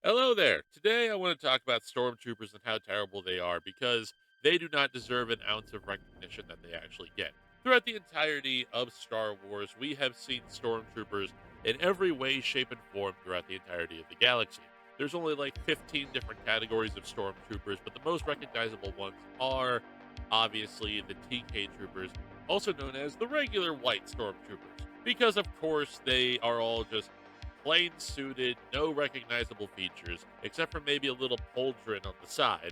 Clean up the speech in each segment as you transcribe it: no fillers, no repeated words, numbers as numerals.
Hello there. Today I want to talk about stormtroopers and how terrible they are because they do not deserve an ounce of recognition that they actually get. Throughout the entirety of Star Wars, we have seen stormtroopers in every way, shape, and form throughout the entirety of the galaxy. There's only like 15 different categories of stormtroopers, but the most recognizable ones are obviously the TK troopers, also known as the regular white stormtroopers, because of course they are all just plain suited, no recognizable features, except for maybe a little pauldron on the side.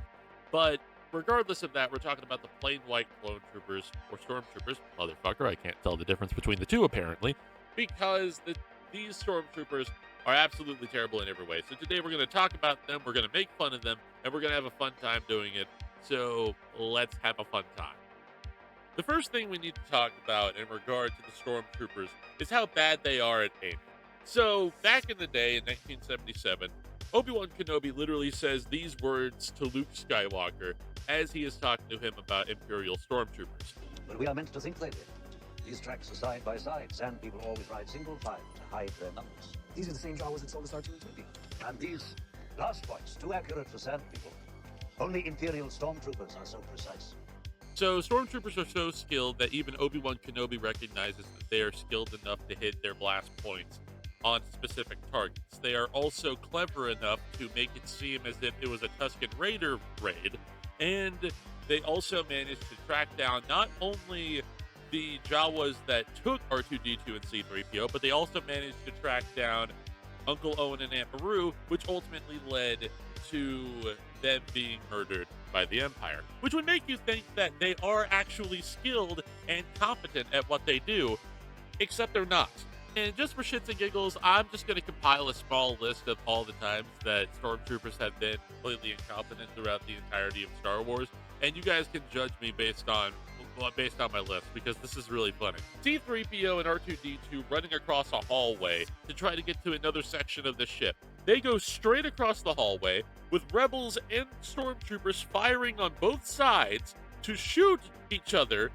But regardless of that, we're talking about the plain white clone troopers or stormtroopers. Motherfucker, I can't tell the difference between the two apparently, because these stormtroopers are absolutely terrible in every way. So today we're going to talk about them, we're going to make fun of them, and we're going to have a fun time doing it. So let's have a fun time. The first thing we need to talk about in regard to the stormtroopers is how bad they are at aiming. So, back in the day in 1977, Obi-Wan Kenobi literally says these words to Luke Skywalker as he is talking to him about Imperial stormtroopers. But we are meant to think they did. These tracks are side by side. Sand people always ride single file to hide their numbers. These are the same Jawas that sold us R2-D2. And these last points, too accurate for sand people. Only Imperial stormtroopers are so precise. So, stormtroopers are so skilled that even Obi-Wan Kenobi recognizes that they are skilled enough to hit their blast points on specific targets. They are also clever enough to make it seem as if it was a Tusken Raider raid, and they also managed to track down not only the Jawas that took R2-D2 and C-3PO, but they also managed to track down Uncle Owen and Aunt Beru, which ultimately led to them being murdered by the Empire, which would make you think that they are actually skilled and competent at what they do, except they're not. And just for shits and giggles, I'm just going to compile a small list of all the times that stormtroopers have been completely incompetent throughout the entirety of Star Wars, and you guys can judge me based on my list, because this is really funny. C-3PO and R2-D2 running across a hallway to try to get to another section of the ship. They go straight across the hallway with rebels and stormtroopers firing on both sides to shoot each other.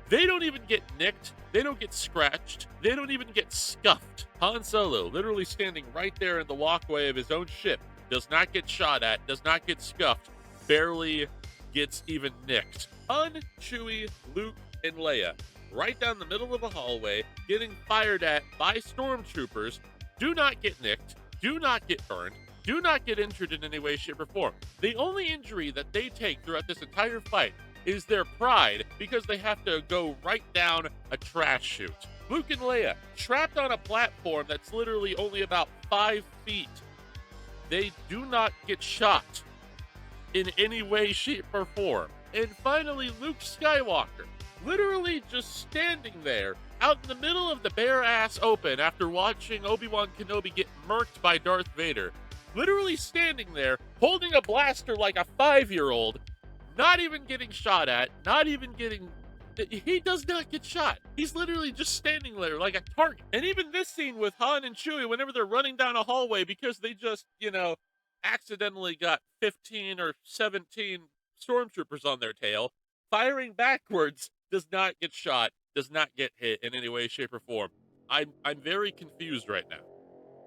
They don't even get nicked. They don't get scratched. They don't even get scuffed. Han Solo, literally standing right there in the walkway of his own ship, does not get shot at, does not get scuffed, barely gets even nicked. Han, Chewie, Luke, and Leia, right down the middle of a hallway, getting fired at by stormtroopers, do not get nicked, do not get burned, do not get injured in any way, shape, or form. The only injury that they take throughout this entire fight is their pride, because they have to go right down a trash chute. Luke and Leia, trapped on a platform that's literally only about 5 feet. They do not get shot in any way, shape, or form. And finally, Luke Skywalker, literally just standing there out in the middle of the bare ass open after watching Obi-Wan Kenobi get murked by Darth Vader. Literally standing there, holding a blaster like a 5-year-old, not even getting shot at, not even getting... He does not get shot. He's literally just standing there like a target. And even this scene with Han and Chewie, whenever they're running down a hallway because they just, accidentally got 15 or 17 stormtroopers on their tail, firing backwards, does not get shot, does not get hit in any way, shape, or form. I'm very confused right now.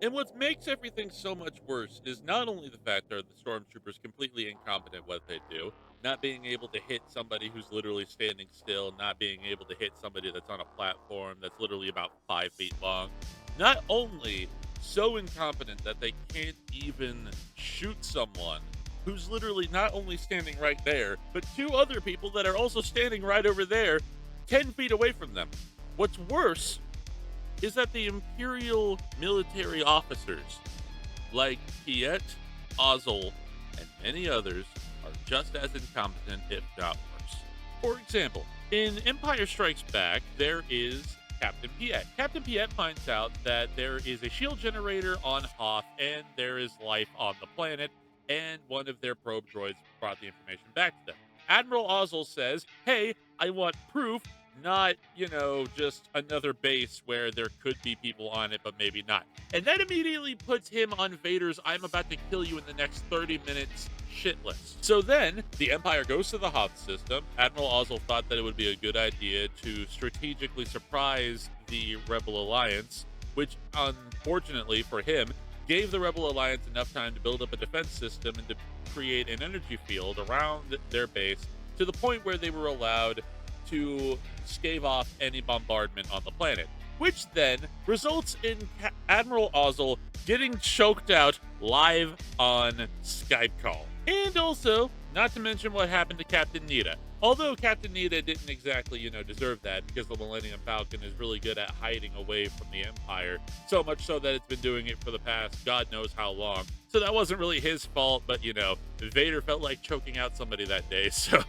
And what makes everything so much worse is not only the fact that the stormtroopers completely incompetent at what they do, not being able to hit somebody who's literally standing still, not being able to hit somebody that's on a platform that's literally about 5 feet long. Not only so incompetent that they can't even shoot someone who's literally not only standing right there, but 2 other people that are also standing right over there, 10 feet away from them. What's worse is that the Imperial military officers, like Piet, Ozzel, and many others, are just as incompetent, if not worse. For example, in Empire Strikes Back, there is Captain Piet. Captain Piet finds out that there is a shield generator on Hoth, and there is life on the planet, and one of their probe droids brought the information back to them. Admiral Ozzel says, hey, I want proof, not, just another base where there could be people on it, but maybe not. And that immediately puts him on Vader's I'm about to kill you in the next 30 minutes shit list. So then, the Empire goes to the Hoth system. Admiral Ozzel thought that it would be a good idea to strategically surprise the Rebel Alliance, which, unfortunately for him, gave the Rebel Alliance enough time to build up a defense system and to create an energy field around their base to the point where they were allowed to stave off any bombardment on the planet, which then results in Admiral Ozzel getting choked out live on Skype call. And also, not to mention what happened to Captain Nita. Although Captain Nita didn't exactly, deserve that, because the Millennium Falcon is really good at hiding away from the Empire, so much so that it's been doing it for the past God knows how long. So that wasn't really his fault, but, Vader felt like choking out somebody that day, so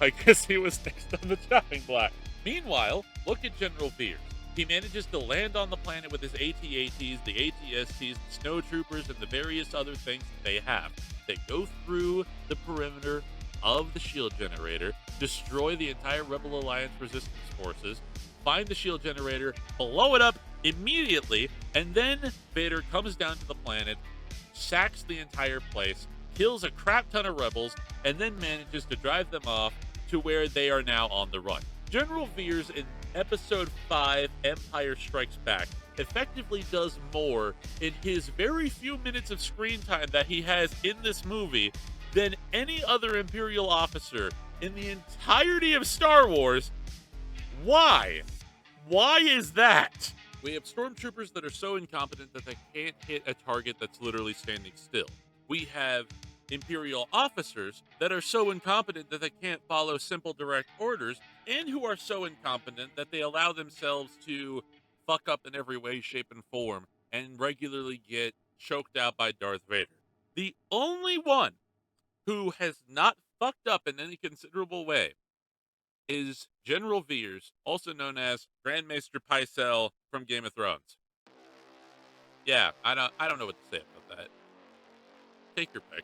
I guess he was next on the chopping block. Meanwhile, look at General Veers. He manages to land on the planet with his AT-ATs, the AT-STs, the Snowtroopers, and the various other things that they have. They go through the perimeter of the shield generator, destroy the entire Rebel Alliance resistance forces, find the shield generator, blow it up immediately, and then Vader comes down to the planet, sacks the entire place, kills a crap ton of rebels, and then manages to drive them off to where they are now on the run. General Veers in Episode 5, Empire Strikes Back, effectively does more in his very few minutes of screen time that he has in this movie than any other Imperial officer in the entirety of Star Wars. Why? Why is that? We have Stormtroopers that are so incompetent that they can't hit a target that's literally standing still. We have Imperial officers that are so incompetent that they can't follow simple direct orders, and who are so incompetent that they allow themselves to fuck up in every way, shape, and form, and regularly get choked out by Darth Vader. The only one who has not fucked up in any considerable way is General Veers, also known as Grand Maester Pycelle from Game of Thrones. Yeah, I don't know what to say about that. Take your pick.